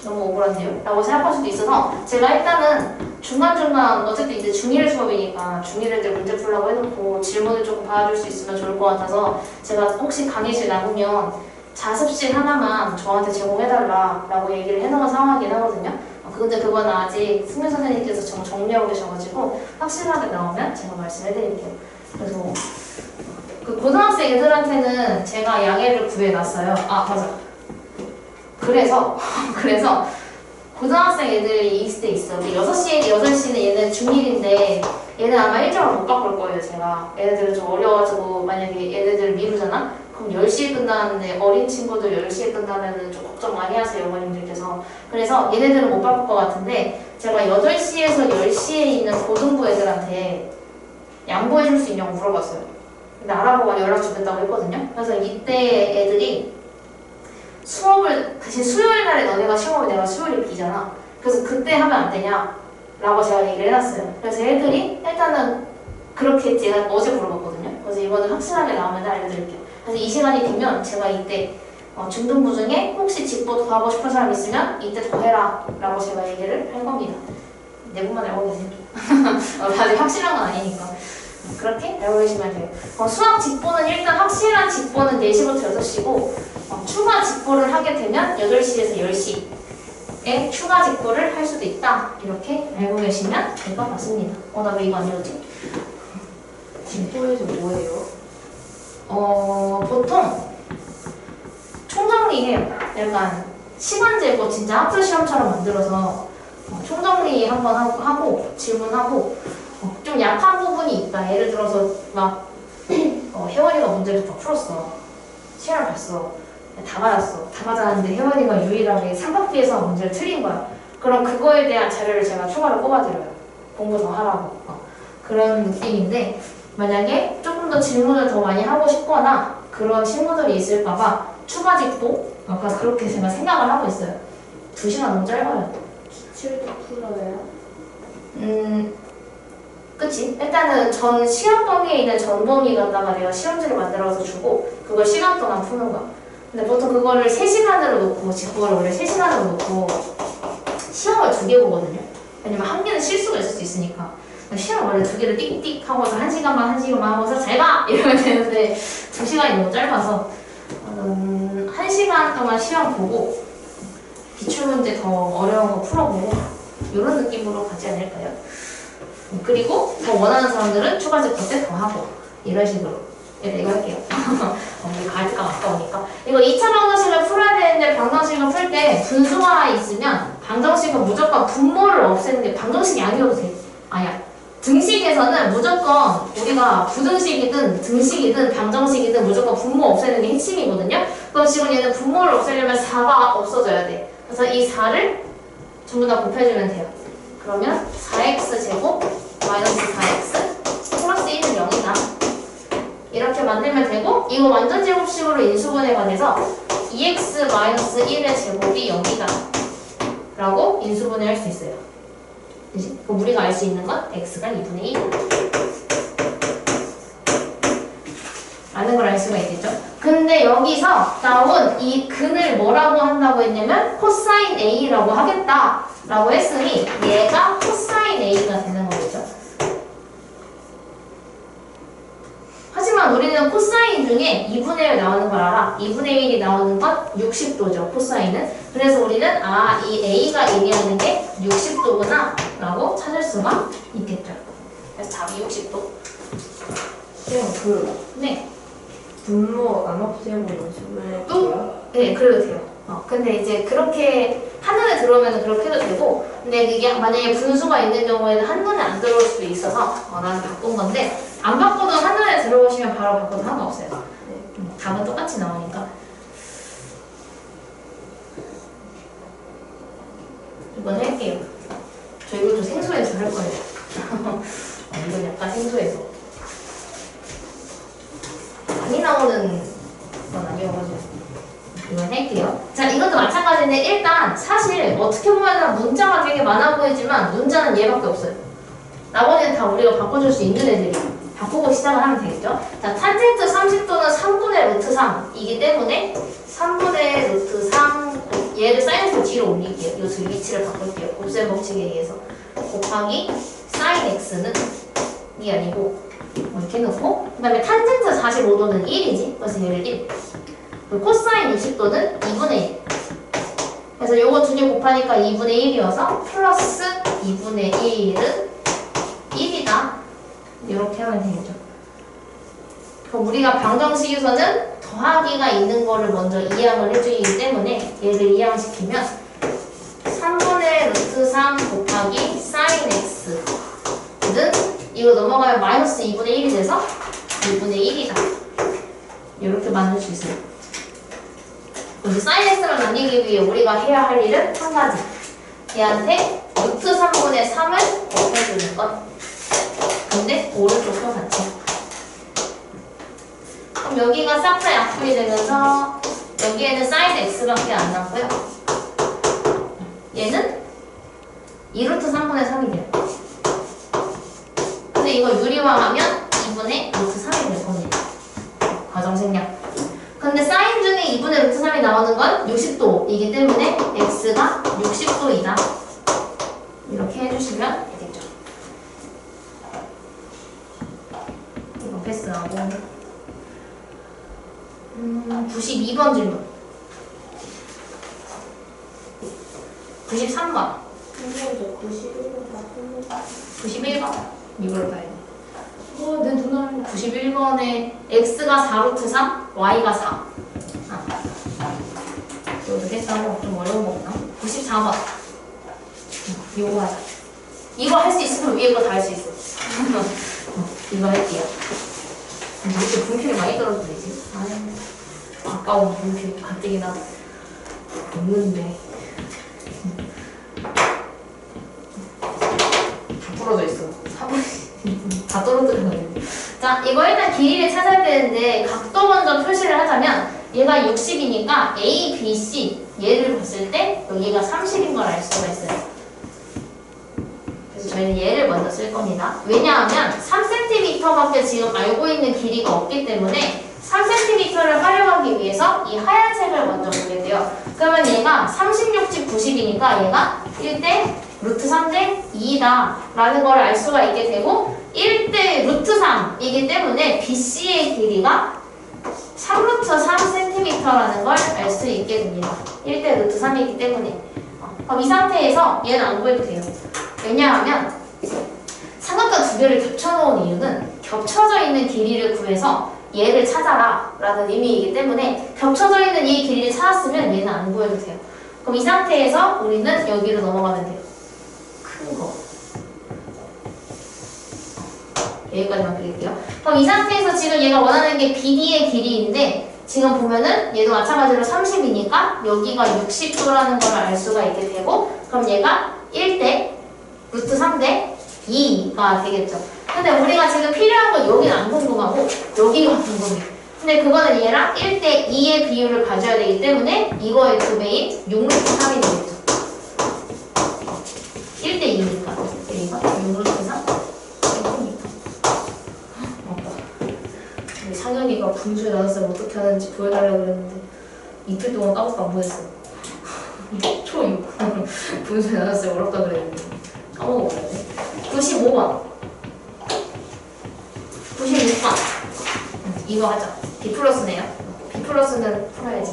너무 억울한데요? 라고 생각할 수도 있어서 제가 일단은 중간중간 어쨌든 이제 중1 수업이니까 중1 애들 문제 풀라고 해놓고 질문을 조금 봐줄 수 있으면 좋을 것 같아서 제가 혹시 강의실 남으면 자습실 하나만 저한테 제공해달라 라고 얘기를 해놓은 상황이긴 하거든요. 근데 그건 아직 승민 선생님께서 정리하고 계셔가지고 확실하게 나오면 제가 말씀해드릴게요. 그래서 그 고등학생 애들한테는 제가 양해를 구해놨어요. 아 맞아. 그래서 고등학생 애들이 있을 때 있어. 6시는 얘는 중1인데 얘는 아마 일정을 못 바꿀 거예요. 제가 얘네들은 좀 어려워가지고 만약에 얘네들을 미루잖아? 그럼 10시에 끝나는데 어린 친구들 10시에 끝나면 좀 걱정 많이 하세요. 어머님들께서. 그래서 얘네들은 못 바꿀 것 같은데 제가 8시에서 10시에 있는 고등부 애들한테 양보해줄 수 있냐고 물어봤어요. 근데 알아보고 연락 주겠다고 했거든요. 그래서 이때 애들이 수업을 대신 수요일 날에 너네가 시험을 내가 수요일에 비잖아. 그래서 그때 하면 안 되냐? 라고 제가 얘기를 해놨어요. 그래서 애들이 일단은 그렇게 제가 어제 물어봤거든요. 그래서 이거는 확실하게 나오면 알려드릴게요. 그래서 이 시간이 되면 제가 이때 중등부 중에 혹시 직보 더 하고 싶은 사람 있으면 이때 더 해라 라고 제가 얘기를 할 겁니다. 내부만 알고 계세요. 아직 확실한 건 아니니까. 그렇게 알고 계시면 돼요. 수학 직보는 일단 확실한 직보는 4시부터 6시고 추가 직보를 하게 되면 8시에서 10시에 추가 직보를 할 수도 있다. 이렇게 알고 계시면 될 것 같습니다. 나 왜 이거 안 이러지? 직보에서 뭐예요? 보통 총정리해요. 약간 시간 재고 진짜 학술 시험처럼 만들어서 총정리 한번 하고 질문하고 좀 약한 부분이 있다. 예를 들어서 막 혜원이가 문제를 다 풀었어. 시험을 봤어. 다 맞았어. 다 맞았는데 혜원이가 유일하게 삼각비에서 문제를 틀린 거야. 그럼 그거에 대한 자료를 제가 추가로 뽑아드려요. 공부 더 하라고. 그런 느낌인데 만약에 조금 더 질문을 더 많이 하고 싶거나 그런 친구들이 있을까봐 추가 직보? 아까 그렇게 제가 생각을 하고 있어요. 2시간 너무 짧아요. 기출도 풀어요? 그치? 일단은 전 시험 범위에 있는 전 범위 갖다가 내가 시험지를 만들어서 주고 그걸 시간 동안 푸는 거야. 근데 보통 그거를 3시간으로 놓고 직보를 원래 3시간으로 놓고 시험을 2개 보거든요. 왜냐면 한 개는 실수가 있을 수 있으니까. 시험 원래 2개를 띡띡 하고서 1시간만 하고서 잘 봐! 이러면 되는데 2시간이 너무 짧아서 1시간 동안 시험 보고 기출문제 더 어려운 거 풀어보고 이런 느낌으로 가지 않을까요? 그리고 더 원하는 사람들은 추가 직보 때 더 하고 이런 식으로 이거 할게요. 우리 갈까 아까우니까 이거 2차 방정식을 풀어야 되는데 방정식을 풀 때 분수가 있으면 방정식은 무조건 분모를 없애는 게 방정식이 아니어도 돼. 아니야. 등식에서는 무조건 우리가 부등식이든 등식이든 방정식이든 무조건 분모 없애는 게 핵심이거든요. 그럼 지금 얘는 분모를 없애려면 4가 없어져야 돼. 그래서 이 4를 전부 다 곱해주면 돼요. 그러면 4x제곱 마이너스 4x 플러스 1은 0이다. 이렇게 만들면 되고 이거 완전 제곱식으로 인수분해가 돼서 2x 마이너스 1의 제곱이 0이다. 라고 인수분해 할 수 있어요. 그치? 그럼 우리가 알 수 있는 건 x가 2분의 1. 라는 걸 알 수가 있겠죠. 근데 여기서 나온 이 근을 뭐라고 한다고 했냐면 코사인 A라고 하겠다 라고 했으니 얘가 코사인 A가 되는 거겠죠. 하지만 우리는 코사인 중에 2분의 1 나오는 걸 알아. 2분의 1이 나오는 건 60도죠, 코사인은. 그래서 우리는 이 A가 얘기하는 게 60도구나 라고 찾을 수가 있겠죠. 그래서 답이 60도. 네. 분모 암호세모 연습을 네, 그래도 돼요. 근데 이제 그렇게 한눈에 들어오면 그렇게 해도 되고, 근데 이게 만약에 분수가 있는 경우에는 한눈에 안 들어올 수도 있어서 나는 바꾼 건데, 안 바꿔도 한눈에 들어오시면 바로 바꿔도 상관없어요. 답은 똑같이 나오니까. 이건 할게요. 저 이것도 생소해서 할 거예요. 이건 약간 생소해서. 많이 나오는 건 아니어가지고 이건 할게요. 자, 이것도 마찬가지인데 일단 사실 어떻게 보면 문자가 되게 많아 보이지만 문자는 얘밖에 없어요. 나머지는 다 우리가 바꿔줄 수 있는 애들이에요. 바꾸고 시작을 하면 되겠죠. 자, 탄젠트 30도는 3분의 루트 3이기 때문에 3분의 루트 3 얘를 사인으로 뒤로 옮길게요. 이 두 위치를 바꿀게요. 곱셈 법칙에 의해서 곱하기 사인 x는 이 아니고 이렇게 놓고, 그 다음에 탄젠트 45도는 1이지. 그래서 얘를 1. 그리고 코사인 60도는 2분의 1. 그래서 요거 두 개 곱하니까 2분의 1이어서 플러스 2분의 1은 1이다. 이렇게 하면 되겠죠. 그럼 우리가 방정식에서는 더하기가 있는 거를 먼저 이항을 해주기 때문에 얘를 이항시키면 3분의 루트 3 곱하기 사인 x는 이거 넘어가면 마이너스 2분의 1이 돼서 2분의 1이다. 이렇게 만들 수 있어요. 이제 사인 x를 나뉘기 위해 우리가 해야 할 일은 한 가지. 얘한테 루트 3분의 3을 곱해주는 것. 근데 오른쪽도 같이. 그럼 여기가 싹 다 약분이 되면서 여기에는 사인 x밖에 안 남고요. 얘는 2루트 3분의 3이 돼요. 근데 이거 유리화하면 2분의 루트 3이 될 겁니다. 과정 생략. 근데 사인 중에 2분의 루트 3이 나오는 건 60도이기 때문에 x가 60도이다. 이렇게 해주시면 되겠죠. 이거 패스하고 92번 질문. 93번. 선생님 저 91번 바꾸는 91번. 이걸 봐야 돼. 내 눈알. 91번에 x가 4루트 3, y가 4. 이것도 패스하고 좀 어려운 거 없나? 94번. 이거 하자. 이거 할 수 있으면 위에 거 다 할 수 있어. 이거 할게요. 이렇게 분필이 많이 떨어져 되지? 아까운 분필 가뜩이나 없는데. 다 부러져 있어. 다 떨어뜨려가지고. 자, 이거 일단 길이를 찾아야 되는데 각도 먼저 표시를 하자면 얘가 60이니까 A, B, C 얘를 봤을 때 여기가 30인 걸 알 수가 있어요. 그래서 저희는 얘를 먼저 쓸 겁니다. 왜냐하면 3cm밖에 지금 알고 있는 길이가 없기 때문에 3cm를 활용하기 위해서 이 하얀색을 먼저 보게 돼요. 그러면 얘가 30, 60, 90이니까 얘가 1대 루트 3대 2다 라는 걸 알 수가 있게 되고 1대 루트 3이기 때문에 BC의 길이가 3루트 3cm라는 걸 알 수 있게 됩니다. 1대 루트 3이기 때문에. 그럼 이 상태에서 얘는 안 구해도 돼요. 왜냐하면 삼각형 두 개를 겹쳐놓은 이유는 겹쳐져 있는 길이를 구해서 얘를 찾아라 라는 의미이기 때문에 겹쳐져 있는 이 길이를 찾았으면 얘는 안 구해도 돼요. 그럼 이 상태에서 우리는 여기로 넘어가면 돼요. 큰 거. 여기까지만 그릴게요. 그럼 이 상태에서 지금 얘가 원하는 게 BD의 길이인데 지금 보면은 얘도 마찬가지로 30이니까 여기가 60도라는 걸 알 수가 있게 되고 그럼 얘가 1대 루트 3대 2가 되겠죠. 근데 우리가 지금 필요한 건 여기는 안 궁금하고 여기가 궁금해. 근데 그거는 얘랑 1대 2의 비율을 가져야 되기 때문에 이거의 2배인 6루트 3이 되겠죠. 1대 2니까 여기가 6루트 3 cm. 우리 상현이가 분수의 나눗셈 어떻게 하는지 보여달라고 그랬는데 이틀 동안 까먹고 안 보냈어. 초6 분수의 나눗셈 어렵다 그랬는데 까먹어버렸네. 95번 96번 이거 하자. B 플러스네요. B 플러스는 풀어야지.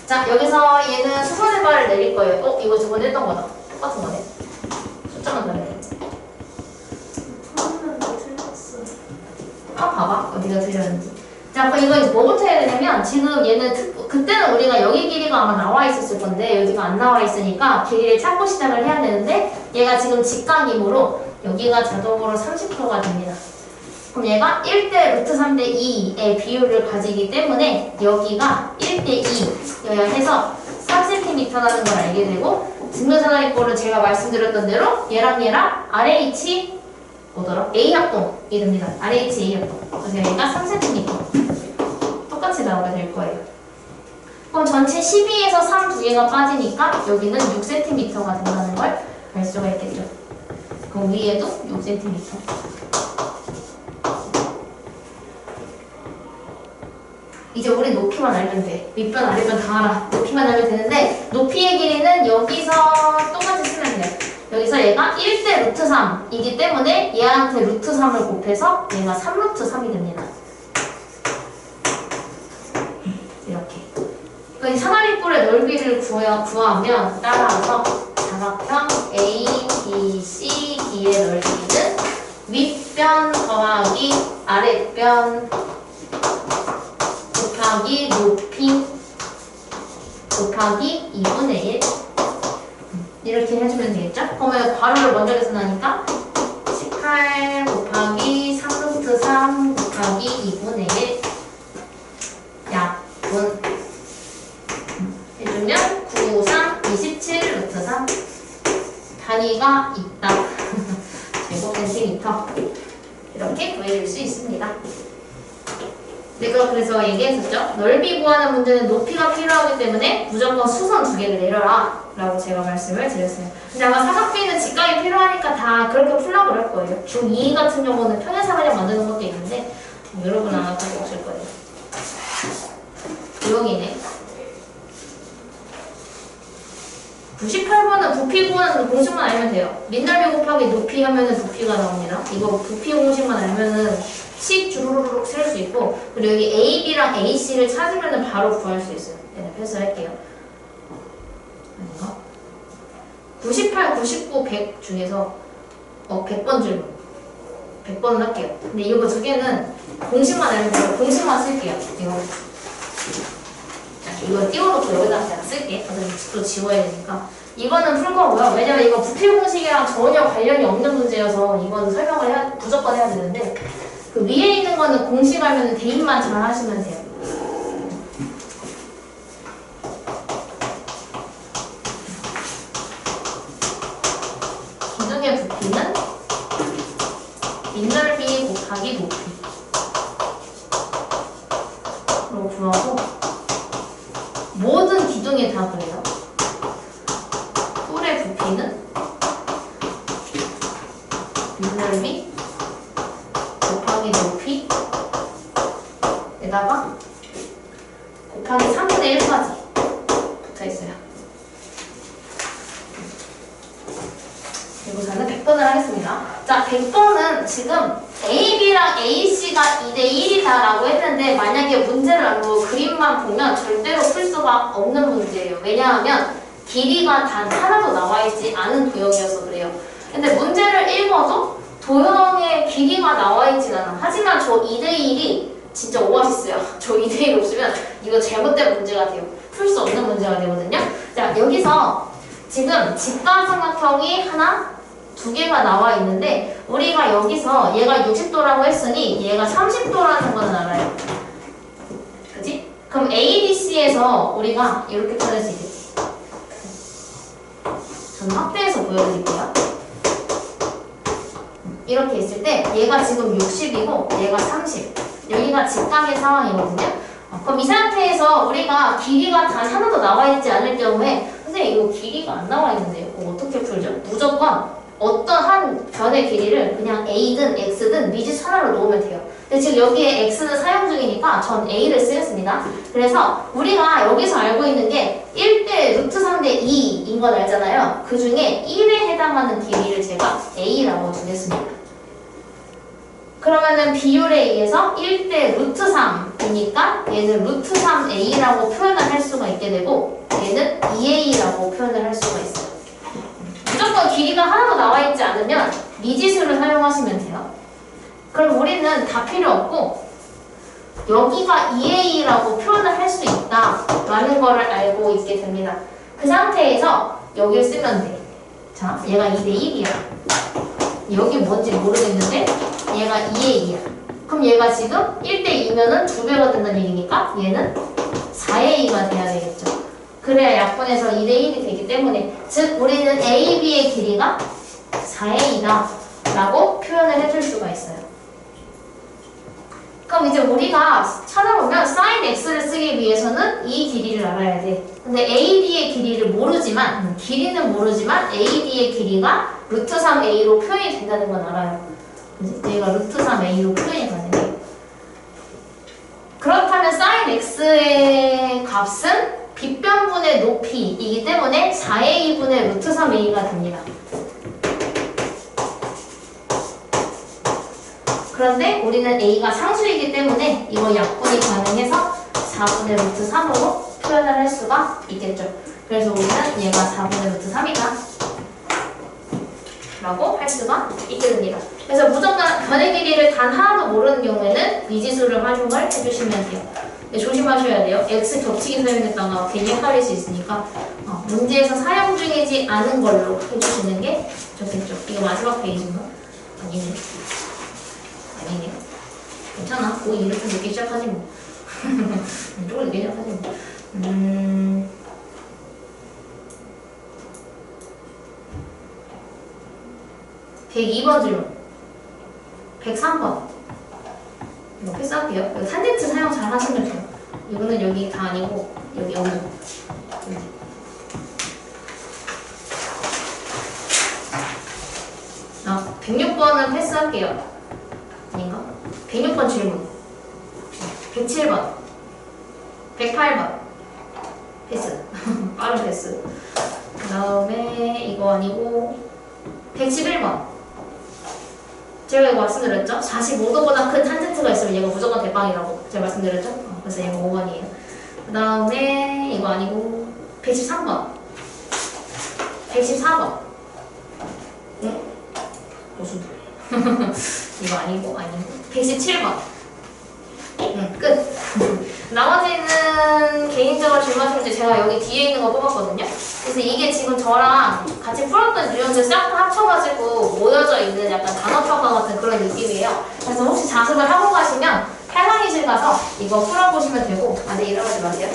자, 여기서 얘는 수선의 발을 내릴 거예요. 이거 저번에 했던 거다. 똑같은 거네. 숫자만 달라야지. 하나는 틀렸어. 봐봐. 어디가 틀렸는지. 자, 그럼 이거 뭐부터 해야 되냐면, 지금 얘는 그때는 우리가 여기 길이가 아마 나와 있었을 건데, 여기가 안 나와 있으니까 길이를 찾고 시작을 해야 되는데, 얘가 지금 직각이므로 여기가 자동으로 30도가 됩니다. 그럼 얘가 1대 루트 3대 2의 비율을 가지기 때문에 여기가 1대 2여야 해서 3cm라는 걸 알게 되고, 증명사다리꼴은 제가 말씀드렸던 대로 얘랑 RH 뭐더라? A합동이 됩니다. RH A합동. 그래서 얘가 3cm 똑같이 나오게 될 거예요. 그럼 전체 12에서 3 두 개가 빠지니까 여기는 6cm가 된다는 걸 알 수가 있겠죠. 그럼 위에도 6cm. 이제 우리 높이만 알면 돼. 윗변 아랫변 다 알아. 높이만 알면 되는데 높이의 길이는 여기서 똑같이 쓰면 돼요. 여기서 얘가 1대 루트 3이기 때문에 얘한테 루트 3을 곱해서 얘가 3루트 3이 됩니다. 이렇게. 그러니까 사다리꼴의 넓이를 구하면 따라서 사각형 A, B, C, D의 넓이는 윗변 더하기 아랫변 곱하기 높이 곱하기 2분의 1 이렇게 해주면 되겠죠? 그러면 괄호를 먼저 계산하니까 18 곱하기 3루트 3 곱하기 2분의 1 약분 해주면 9, 3, 27 루트 3 단위가 있다. 제곱 센티미터 이렇게 구해줄 수 있습니다. 내가 그래서 얘기했었죠. 넓이 구하는 문제는 높이가 필요하기 때문에 무조건 수선 두 개를 내려라 라고 제가 말씀을 드렸어요. 근데 아마 사각비는 직각이 필요하니까 다 그렇게 풀라고 그럴 거예요. 중2 같은 경우는 평행사각형 만드는 것도 있는데 여러분 아마 그거 없을 거예요. 조용히네. 98번은 부피 구하는 공식만 알면 돼요. 민넓이 곱하기 높이 하면은 부피가 나옵니다. 이거 부피 공식만 알면은 씩 주르륵 셀 수 있고, 그리고 여기 AB랑 AC를 찾으면 바로 구할 수 있어요. 네, 패스할게요. 아닌가? 98, 99, 100 중에서 100번 질문. 100번은 할게요. 근데 이거 두 개는 공식만 알면 돼요. 공식만 쓸게요. 이거. 자, 이거 띄워놓고 여기다 제가 쓸게. 어차피 또 지워야 되니까. 이거는 풀 거고요. 왜냐면 이거 부피 공식이랑 전혀 관련이 없는 문제여서 이거는 설명을 무조건 해야 되는데, 그 위에 있는 거는 공식 알면 대입만 잘 하시면 돼요. 기둥의 부피는 민넓이 곱하기 높이로 구하고, 모든 기둥에 다 그래요. 뿔의 부피는 민넓이 곱하기 높이 에다가 곱하기 3분의 1까지 붙어있어요. 이거서는 100번을 하겠습니다. 자, 100번은 지금 AB랑 AC가 2대1이다 라고 했는데, 만약에 문제를 안 보고 그림만 보면 절대로 풀 수가 없는 문제예요. 왜냐하면 길이가 단 하나도 나와있지 않은 도형이어서 그래요. 근데 문제를 읽어도 도형의 길이가 나와있진 않아. 하지만 저 2대1이 진짜 오아시스야. 저 2대1 없으면 이거 잘못된 문제가 돼요. 풀 수 없는 문제가 되거든요. 자, 여기서 지금 직각삼각형이 하나, 두 개가 나와 있는데, 우리가 여기서 얘가 60도라고 했으니 얘가 30도라는 거는 알아요. 그지? 그럼 ABC에서 우리가 이렇게 찾을 수 있겠지. 저는 확대해서 보여드릴게요. 이렇게 있을 때 얘가 지금 60이고 얘가 30. 여기가 직각의 상황이거든요. 그럼 이 상태에서 우리가 길이가 단 하나도 나와 있지 않을 경우에, 선생님 이거 길이가 안 나와 있는데요. 그럼 어떻게 풀죠? 무조건 어떤 한 변의 길이를 그냥 A든 X든 미지수 하나로 놓으면 돼요. 근데 지금 여기에 X는 사용 중이니까 전 A를 쓰겠습니다. 그래서 우리가 여기서 알고 있는 게 1대 루트 3대 2인 건 알잖아요. 그 중에 1에 해당하는 길이를 제가 A라고 두겠습니다. 그러면은 비율에 의해서 1대 루트 3이니까 얘는 루트 3A라고 표현을 할 수가 있게 되고 얘는 2A라고 표현을 할 수가 있어요. 무조건 길이가 하나도 나와 있지 않으면 미지수를 사용하시면 돼요. 그럼 우리는 다 필요 없고 여기가 2A라고 표현을 할 수 있다라는 거를 알고 있게 됩니다. 그 상태에서 여기를 쓰면 돼. 자, 얘가 2대 1이야. 여기 뭔지 모르겠는데 얘가 2A야. 그럼 얘가 지금 1대 2면은 2배가 된다는 얘기니까 얘는 4A가 돼야 되겠죠. 그래야 약분해서 2대 1이 되기 때문에 즉 우리는 A, B의 길이가 4A다 라고 표현을 해줄 수가 있어요. 그럼 이제 우리가 찾아보면 sin x를 쓰기 위해서는 이 길이를 알아야 돼. 근데 AD의 길이를 모르지만 길이는 모르지만 AD의 길이가 루트 3A로 표현이 된다는 건 알아요. 얘가 루트 3A로 표현이 가능해. 그렇다면 sin x의 값은 빗변분의 높이이기 때문에 4A분의 루트 3A가 됩니다. 그런데 우리는 A가 상수이기 때문에 이거 약분이 가능해서 4분의 루트 3으로 표현을 할 수가 있겠죠. 그래서 우리는 얘가 4분의 루트 3이다 라고 할 수가 있게 됩니다. 그래서 무조건 변의 길이를 단 하나도 모르는 경우에는 미지수를 활용을 해주시면 돼요. 근데 조심하셔야 돼요. X 겹치기 사용했다가 괜히 헷갈릴 수 있으니까 문제에서 사용 중이지 않은 걸로 해주시는 게 좋겠죠. 이거 마지막 페이지인가? 아니네. 아니네. 괜찮아. 고 이렇게 늦게 시작하지 뭐. 조금 늦게 시작하지 뭐. 102번 질문. 103번. 이거 패스할게요. 이거 탄젠트 사용 잘 하시면 돼요. 이거는 여기 다 아니고 여기 여기. 106번은 패스할게요. 아닌가? 106번 질문. 107번. 108번. 패스. 빠른 패스. 그 다음에 이거 아니고 111번. 제가 이거 말씀드렸죠? 45도보다 큰 탄젠트가 있으면 얘가 무조건 대빵이라고 제가 말씀드렸죠? 그래서 얘가 5번이에요. 그 다음에 이거 아니고 113번. 114번. 응? 무슨 이거 아니고 117번. 응, 끝. 나머지는 개인적으로 질문하신 문제 제가 여기 뒤에 있는 거 뽑았거든요. 그래서 이게 지금 저랑 같이 풀었던 유형들 싹 다 합쳐가지고 모여져 있는 약간 단어평가 같은 그런 느낌이에요. 그래서 혹시 자습을 하고 가시면 팔강의실 가서 이거 풀어보시면 되고, 네, 일어나지 마세요.